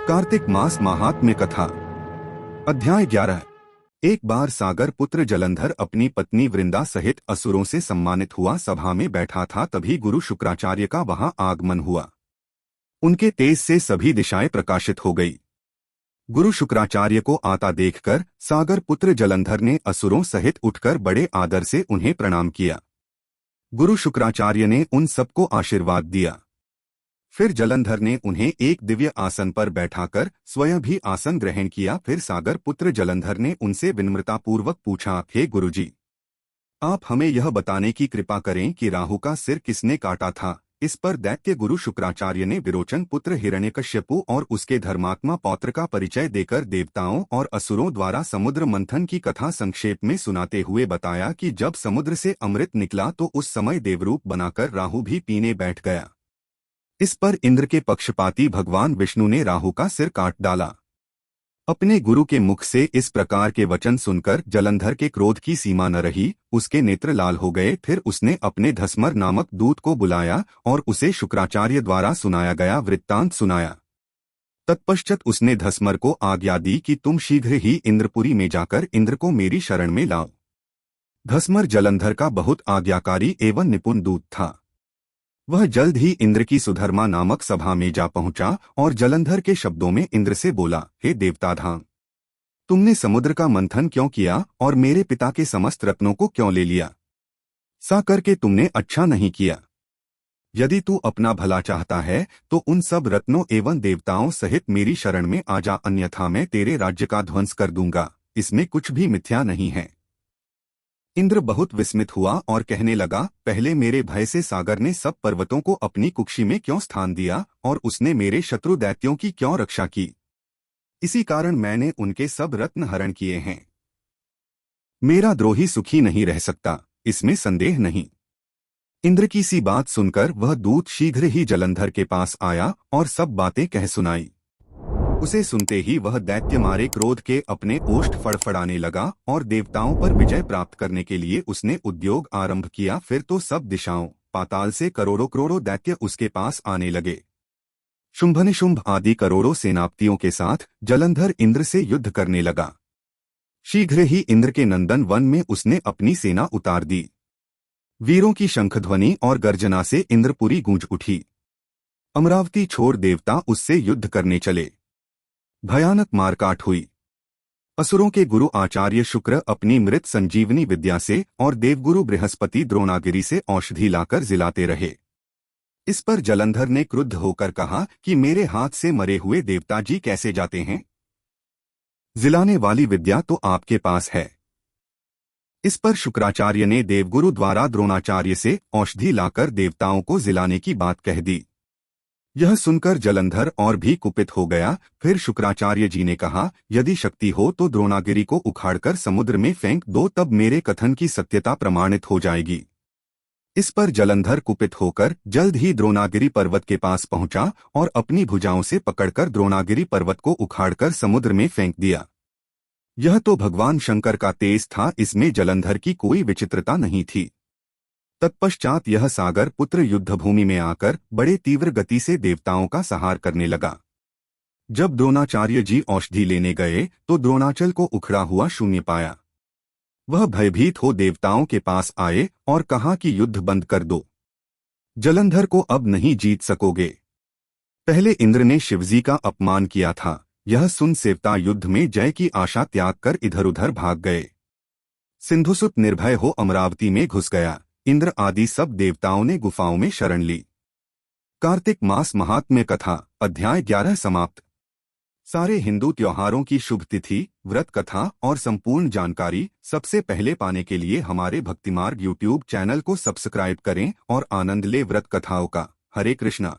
कार्तिक मास महात्म्य कथा। अध्याय 11। एक बार सागर पुत्र जलंधर अपनी पत्नी वृंदा सहित असुरों से सम्मानित हुआ सभा में बैठा था, तभी गुरु शुक्राचार्य का वहां आगमन हुआ। उनके तेज से सभी दिशाएं प्रकाशित हो गई। गुरु शुक्राचार्य को आता देखकर सागर पुत्र जलंधर ने असुरों सहित उठकर बड़े आदर से उन्हें प्रणाम किया। गुरु शुक्राचार्य ने उन सबको आशीर्वाद दिया। फिर जलंधर ने उन्हें एक दिव्य आसन पर बैठाकर स्वयं भी आसन ग्रहण किया। फिर सागर पुत्र जलंधर ने उनसे विनम्रतापूर्वक पूछा, हे गुरुजी, आप हमें यह बताने की कृपा करें कि राहु का सिर किसने काटा था। इस पर दैत्य गुरु शुक्राचार्य ने विरोचन पुत्र हिरण्यकश्यपु और उसके धर्मात्मा पौत्र का परिचय देकर देवताओं और असुरों द्वारा समुद्र मंथन की कथा संक्षेप में सुनाते हुए बताया कि जब समुद्र से अमृत निकला तो उस समय देवरूप बनाकर राहु भी पीने बैठ गया। इस पर इंद्र के पक्षपाती भगवान विष्णु ने राहु का सिर काट डाला। अपने गुरु के मुख से इस प्रकार के वचन सुनकर जलंधर के क्रोध की सीमा न रही, उसके नेत्र लाल हो गए। फिर उसने अपने धस्मर नामक दूत को बुलाया और उसे शुक्राचार्य द्वारा सुनाया गया वृत्तांत सुनाया। तत्पश्चात उसने धस्मर को आज्ञा दी कि तुम शीघ्र ही इंद्रपुरी में जाकर इंद्र को मेरी शरण में लाओ। धस्मर जलंधर का बहुत आज्ञाकारी एवं निपुण दूत था। वह जल्द ही इंद्र की सुधर्मा नामक सभा में जा पहुंचा और जलंधर के शब्दों में इंद्र से बोला, हे देवताधाम, तुमने समुद्र का मंथन क्यों किया और मेरे पिता के समस्त रत्नों को क्यों ले लिया? सा करके तुमने अच्छा नहीं किया। यदि तू अपना भला चाहता है तो उन सब रत्नों एवं देवताओं सहित मेरी शरण में आ जा, अन्यथा मैं तेरे राज्य का ध्वंस कर दूंगा। इसमें कुछ भी मिथ्या नहीं है। इंद्र बहुत विस्मित हुआ और कहने लगा, पहले मेरे भय से सागर ने सब पर्वतों को अपनी कुक्षी में क्यों स्थान दिया और उसने मेरे शत्रु दैत्यों की क्यों रक्षा की? इसी कारण मैंने उनके सब रत्न हरण किए हैं। मेरा द्रोही सुखी नहीं रह सकता, इसमें संदेह नहीं। इंद्र की सी बात सुनकर वह दूत शीघ्र ही जलंधर के पास आया और सब बातें कह सुनाई। उसे सुनते ही वह दैत्य मारे क्रोध के अपने ओष्ठ फड़फड़ाने लगा और देवताओं पर विजय प्राप्त करने के लिए उसने उद्योग आरंभ किया। फिर तो सब दिशाओं पाताल से करोड़ों करोड़ों दैत्य उसके पास आने लगे। शुंभनिशुंभ आदि करोड़ों सेनापतियों के साथ जलंधर इंद्र से युद्ध करने लगा। शीघ्र ही इंद्र के नंदन वन में उसने अपनी सेना उतार दी। वीरों की शंखध्वनि और गर्जना से इंद्रपुरी गूंज उठी। अमरावती छोड़ देवता उससे युद्ध करने चले। भयानक मारकाट हुई। असुरों के गुरु आचार्य शुक्र अपनी मृत संजीवनी विद्या से और देवगुरु बृहस्पति द्रोणागिरी से औषधि लाकर जिलाते रहे। इस पर जलंधर ने क्रुद्ध होकर कहा कि मेरे हाथ से मरे हुए देवता जी कैसे जाते हैं? जिलाने वाली विद्या तो आपके पास है। इस पर शुक्राचार्य ने देवगुरु द्वारा द्रोणाचार्य से औषधि लाकर देवताओं को जिलाने की बात कह दी। यह सुनकर जलंधर और भी कुपित हो गया। फिर शुक्राचार्य जी ने कहा, यदि शक्ति हो तो द्रोणागिरी को उखाड़कर समुद्र में फेंक दो, तब मेरे कथन की सत्यता प्रमाणित हो जाएगी। इस पर जलंधर कुपित होकर जल्द ही द्रोणागिरी पर्वत के पास पहुंचा और अपनी भुजाओं से पकड़कर द्रोणागिरी पर्वत को उखाड़कर समुद्र में फेंक दिया। यह तो भगवान शंकर का तेज था, इसमें जलंधर की कोई विचित्रता नहीं थी। तत्पश्चात यह सागर पुत्र युद्धभूमि में आकर बड़े तीव्र गति से देवताओं का संहार करने लगा। जब द्रोणाचार्य जी औषधि लेने गए तो द्रोणाचल को उखड़ा हुआ शून्य पाया। वह भयभीत हो देवताओं के पास आए और कहा कि युद्ध बंद कर दो, जलंधर को अब नहीं जीत सकोगे। पहले इंद्र ने शिवजी का अपमान किया था। यह सुन सेवता युद्ध में जय की आशा त्याग कर इधर उधर भाग गए। सिंधुसुत निर्भय हो अमरावती में घुस गया। इंद्र आदि सब देवताओं ने गुफाओं में शरण ली। कार्तिक मास महात्म्य कथा अध्याय 11 समाप्त। सारे हिंदू त्योहारों की शुभ तिथि, व्रत कथा और संपूर्ण जानकारी सबसे पहले पाने के लिए हमारे भक्तिमार्ग यूट्यूब चैनल को सब्सक्राइब करें और आनंद ले व्रत कथाओं का। हरे कृष्णा।